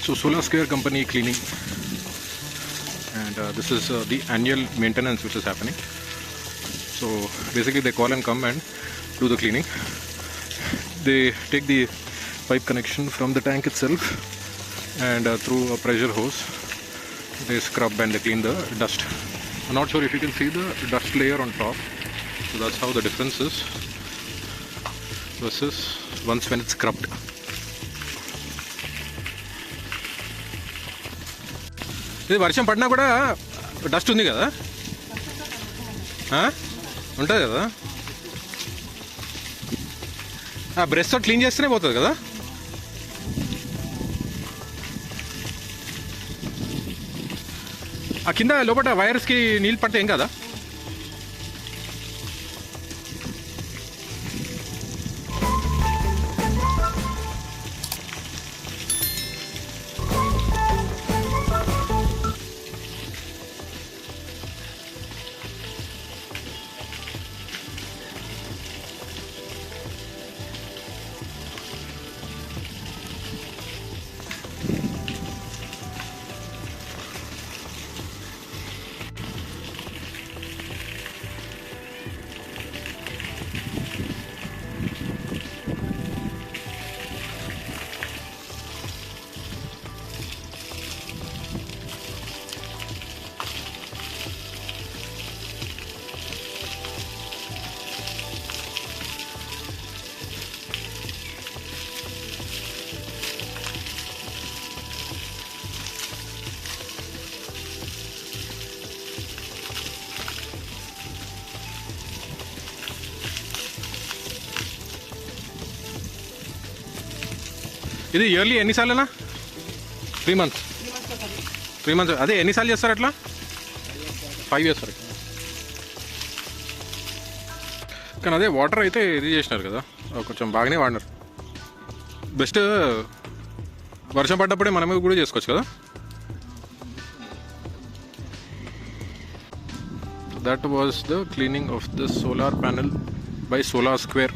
So Solar Square company cleaning, and this is the annual maintenance which is happening. So basically they call and come and do the cleaning. They take the pipe connection from the tank itself, and through a pressure hose they scrub and they clean the dust. I'm not sure if you can see the dust layer on top. So that's how the difference is versus once when it's scrubbed. ఇది వర్షం పడినా కూడా dust ఉంది కదా, ఉంటుంది కదా. ఆ బ్రష్తో క్లీన్ చేస్తేనే పోతుంది కదా. ఆ కింద లోపల వైర్స్కి నీళ్ళు పడితే ఏం కదా. ఇది ఇయర్లీ ఎన్నిసార్లేనా? 3 months. 3 months అదే ఎన్నిసార్లు చేస్తారు అట్లా? 5 years వరకు. కానీ అదే వాటర్ అయితే ఇది చేసినారు కదా, కొంచెం బాగానే వాడినారు. బెస్ట్ వర్షం పడ్డప్పుడే మనమే కూడా చేసుకోవచ్చు కదా. That was the cleaning of the solar panel by Solar Square.